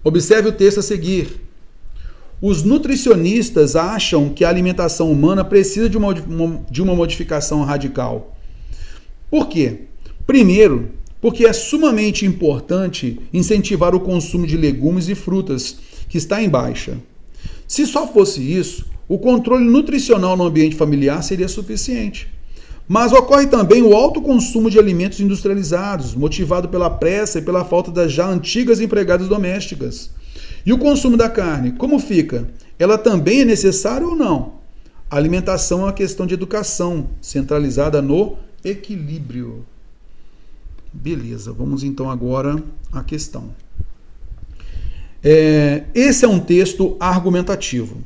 Observe o texto a seguir. Os nutricionistas acham que a alimentação humana precisa de uma modificação radical. Por quê? Primeiro, porque é sumamente importante incentivar o consumo de legumes e frutas, que está em baixa. Se só fosse isso, o controle nutricional no ambiente familiar seria suficiente. Mas ocorre também o alto consumo de alimentos industrializados, motivado pela pressa e pela falta das já antigas empregadas domésticas. E o consumo da carne, como fica? Ela também é necessária ou não? A alimentação é uma questão de educação, centralizada no equilíbrio. Beleza, vamos então agora à questão. Esse é um texto argumentativo.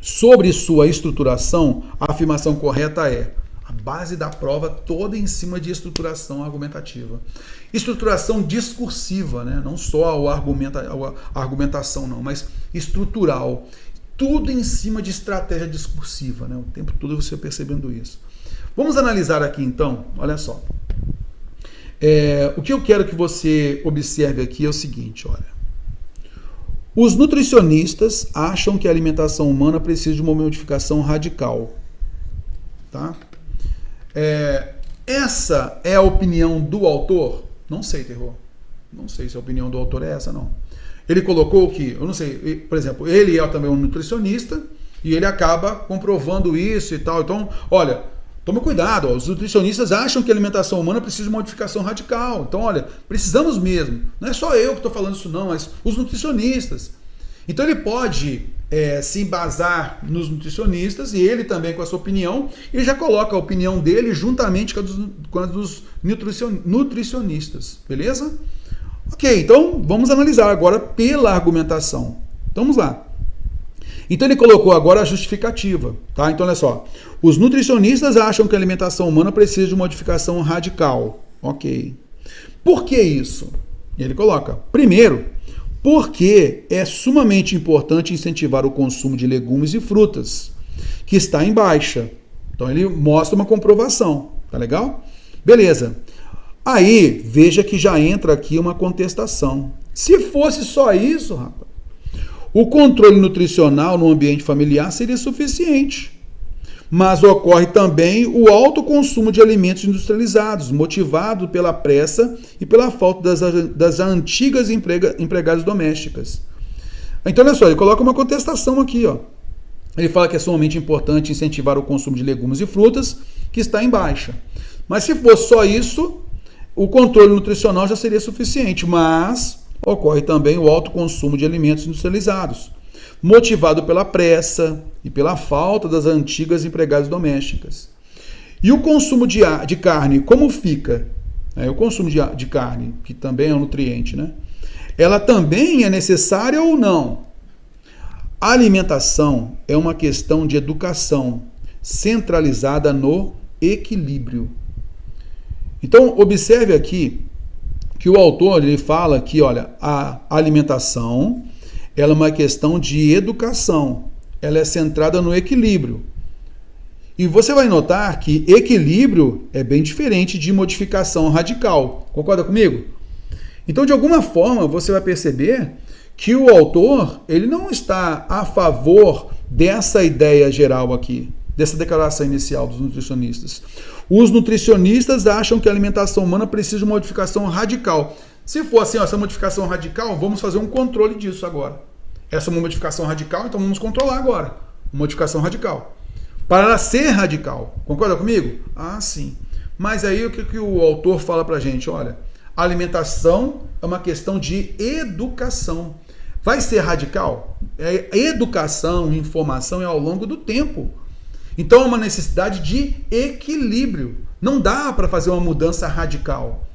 Sobre sua estruturação, a afirmação correta é: a base da prova toda em cima de estruturação argumentativa. Estruturação discursiva, né? Não só a argumentação, não, mas estrutural. Tudo em cima de estratégia discursiva, né? O tempo todo você percebendo isso. Vamos analisar aqui então, olha só. O que eu quero que você observe aqui é o seguinte, olha. Os nutricionistas acham que a alimentação humana precisa de uma modificação radical. Tá? Essa é a opinião do autor? Não sei, Terror. Não sei se a opinião do autor é essa, não. Ele colocou que, eu não sei, por exemplo, ele é também um nutricionista e ele acaba comprovando isso e tal. Então, olha, tome cuidado, os nutricionistas acham que a alimentação humana precisa de modificação radical. Então, olha, precisamos mesmo. Não é só eu que estou falando isso não, mas os nutricionistas. Então ele pode se embasar nos nutricionistas e ele também com a sua opinião, ele já coloca a opinião dele juntamente com a dos nutricionistas, beleza? Ok, então vamos analisar agora pela argumentação. Então, vamos lá. Então ele colocou agora a justificativa, tá? Então olha só, os nutricionistas acham que a alimentação humana precisa de modificação radical, ok. Por que isso? Ele coloca, primeiro, porque é sumamente importante incentivar o consumo de legumes e frutas, que está em baixa. Então ele mostra uma comprovação, tá legal? Beleza. Aí, veja que já entra aqui uma contestação. Se fosse só isso, rapaz, o controle nutricional no ambiente familiar seria suficiente. Mas ocorre também o alto consumo de alimentos industrializados, motivado pela pressa e pela falta das antigas empregadas domésticas. Então, olha só, ele coloca uma contestação aqui, ó. Ele fala que é sumamente importante incentivar o consumo de legumes e frutas, que está em baixa. Mas se fosse só isso, o controle nutricional já seria suficiente, mas ocorre também o alto consumo de alimentos industrializados, motivado pela pressa e pela falta das antigas empregadas domésticas. E o consumo de carne, como fica? O consumo de carne, que também é um nutriente, né? Ela também é necessária ou não? A alimentação é uma questão de educação, centralizada no equilíbrio. Então, observe aqui que o autor ele fala que, olha, a alimentação ela é uma questão de educação, ela é centrada no equilíbrio. E você vai notar que equilíbrio é bem diferente de modificação radical. Concorda comigo? Então, de alguma forma, você vai perceber que o autor ele não está a favor dessa ideia geral aqui, dessa declaração inicial dos nutricionistas. Os nutricionistas acham que a alimentação humana precisa de uma modificação radical. Se for assim, essa modificação radical, vamos fazer um controle disso agora. Essa é uma modificação radical, então vamos controlar agora. Modificação radical. Para ela ser radical. Concorda comigo? Ah, sim. Mas aí o que o autor fala pra gente? Olha, a alimentação é uma questão de educação. Vai ser radical? Educação, informação é ao longo do tempo. Então é uma necessidade de equilíbrio. Não dá para fazer uma mudança radical.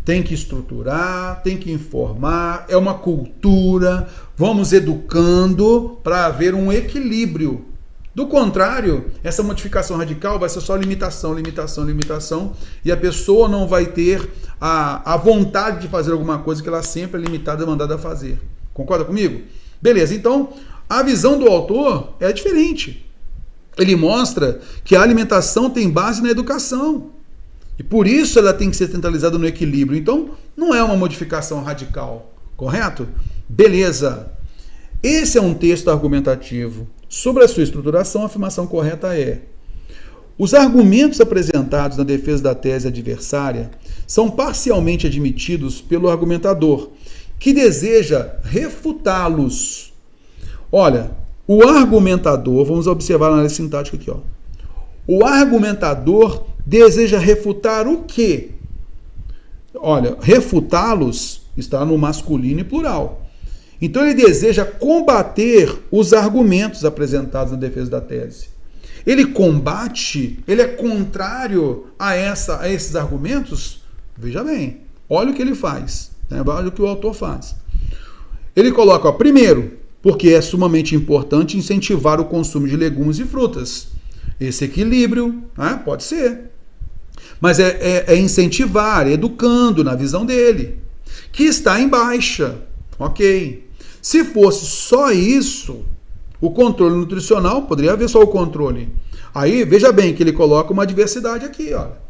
Tem que estruturar, tem que informar, é uma cultura, vamos educando para haver um equilíbrio. Do contrário, essa modificação radical vai ser só limitação, limitação, limitação, e a pessoa não vai ter a vontade de fazer alguma coisa que ela sempre é limitada e mandada a fazer. Concorda comigo? Beleza, então a visão do autor é diferente. Ele mostra que a alimentação tem base na educação. E por isso ela tem que ser centralizada no equilíbrio. Então, não é uma modificação radical, correto? Beleza. Esse é um texto argumentativo. Sobre a sua estruturação, a afirmação correta é: os argumentos apresentados na defesa da tese adversária são parcialmente admitidos pelo argumentador, que deseja refutá-los. Olha, o argumentador, vamos observar a análise sintática aqui, ó. O argumentador deseja refutar o quê? Olha, refutá-los está no masculino e plural. Então ele deseja combater os argumentos apresentados na defesa da tese. Ele combate, ele é contrário a esses argumentos? Veja bem, olha o que ele faz, né? Olha o que o autor faz. Ele coloca, ó, primeiro, porque é sumamente importante incentivar o consumo de legumes e frutas. Esse equilíbrio, né? Pode ser. Mas é incentivar, educando na visão dele, que está em baixa. Ok. Se fosse só isso, o controle nutricional, poderia haver só o controle. Aí, veja bem que ele coloca uma diversidade aqui, olha.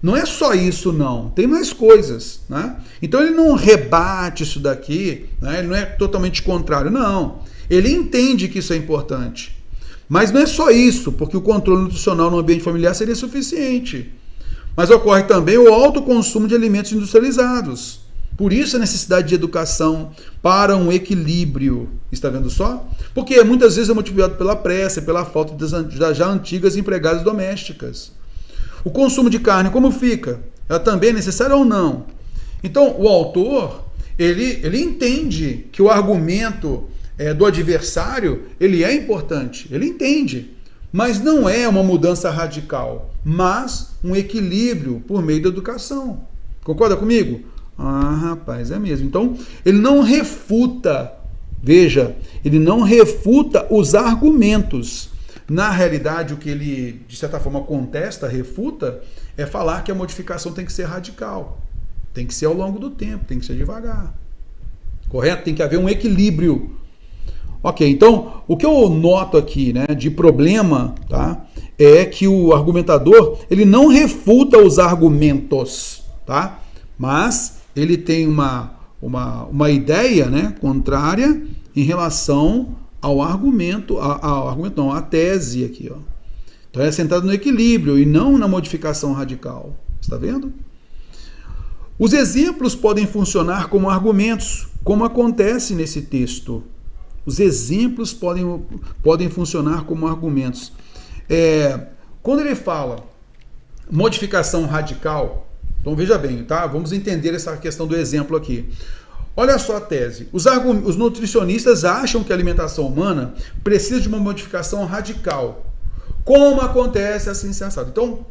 Não é só isso, não. Tem mais coisas, né? Então ele não rebate isso daqui, né? Ele não é totalmente contrário, não. Ele entende que isso é importante. Mas não é só isso, porque o controle nutricional no ambiente familiar seria suficiente. Mas ocorre também o alto consumo de alimentos industrializados. Por isso a necessidade de educação para um equilíbrio. Está vendo só? Porque muitas vezes é motivado pela pressa, pela falta das já antigas empregadas domésticas. O consumo de carne, como fica? Ela também é necessária ou não? Então, o autor, ele entende que o argumento do adversário, ele é importante. Ele entende. Mas não é uma mudança radical, mas um equilíbrio por meio da educação. Concorda comigo? Ah, rapaz, é mesmo. Então, ele não refuta, veja, ele não refuta os argumentos. Na realidade, o que ele, de certa forma, contesta, refuta, é falar que a modificação tem que ser radical. Tem que ser ao longo do tempo, tem que ser devagar. Correto? Tem que haver um equilíbrio. Ok, então, o que eu noto aqui, né, de problema, tá, é que o argumentador, ele não refuta os argumentos, tá? Mas ele tem uma ideia, né, contrária em relação ao argumento, à tese aqui, ó. Então é centrado no equilíbrio e não na modificação radical. Está vendo? Os exemplos podem funcionar como argumentos, como acontece nesse texto. Os exemplos podem funcionar como argumentos. Quando ele fala modificação radical, então veja bem, tá? Vamos entender essa questão do exemplo aqui. Olha só a tese. Os nutricionistas acham que a alimentação humana precisa de uma modificação radical. Como acontece assim sensado? Então,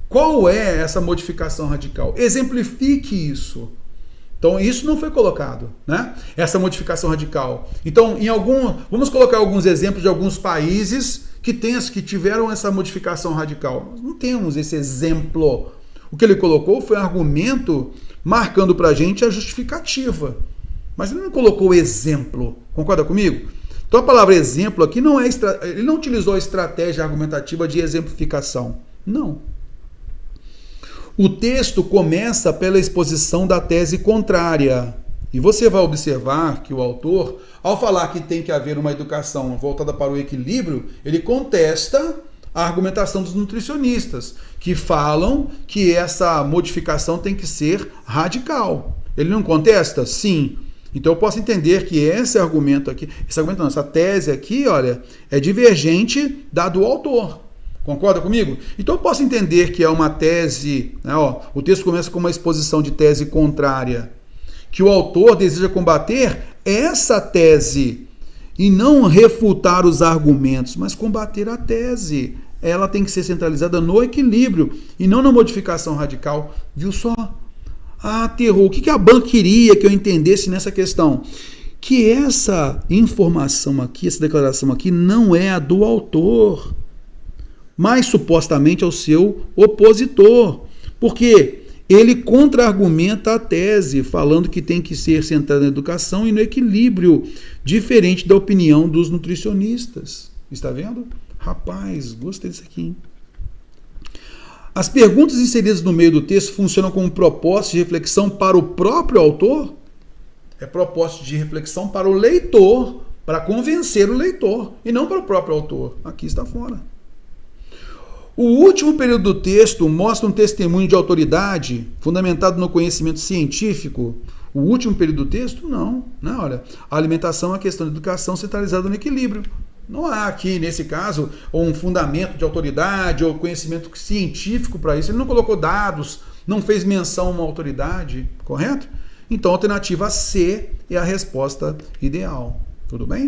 qual é essa modificação radical? Exemplifique isso. Então, isso não foi colocado, né? Essa modificação radical. Então, vamos colocar alguns exemplos de alguns países que tiveram essa modificação radical. Nós não temos esse exemplo. O que ele colocou foi um argumento marcando para a gente a justificativa. Mas ele não colocou exemplo. Concorda comigo? Então a palavra exemplo aqui ele não utilizou a estratégia argumentativa de exemplificação. Não. O texto começa pela exposição da tese contrária. E você vai observar que o autor, ao falar que tem que haver uma educação voltada para o equilíbrio, ele contesta a argumentação dos nutricionistas, que falam que essa modificação tem que ser radical. Ele não contesta? Sim. Então eu posso entender que esse argumento aqui, essa tese aqui, olha, é divergente da do autor. Concorda comigo? Então eu posso entender que é uma tese, né, ó, o texto começa com uma exposição de tese contrária, que o autor deseja combater essa tese e não refutar os argumentos, mas combater a tese. Ela tem que ser centralizada no equilíbrio e não na modificação radical. Viu só? Ah, Terror, o que a Ban queria que eu entendesse nessa questão? Que essa informação aqui, essa declaração aqui, não é a do autor, mas supostamente ao seu opositor. Porque ele contra-argumenta a tese, falando que tem que ser centrada na educação e no equilíbrio, diferente da opinião dos nutricionistas. Está vendo? Rapaz, gostei disso aqui, hein? As perguntas inseridas no meio do texto funcionam como propósito de reflexão para o próprio autor? É proposta de reflexão para o leitor, para convencer o leitor, e não para o próprio autor. Aqui está fora. O último período do texto mostra um testemunho de autoridade fundamentado no conhecimento científico. O último período do texto? Não. Não, olha, a alimentação é uma questão de educação centralizada no equilíbrio. Não há aqui, nesse caso, um fundamento de autoridade ou conhecimento científico para isso. Ele não colocou dados, não fez menção a uma autoridade, correto? Então, a alternativa C é a resposta ideal. Tudo bem?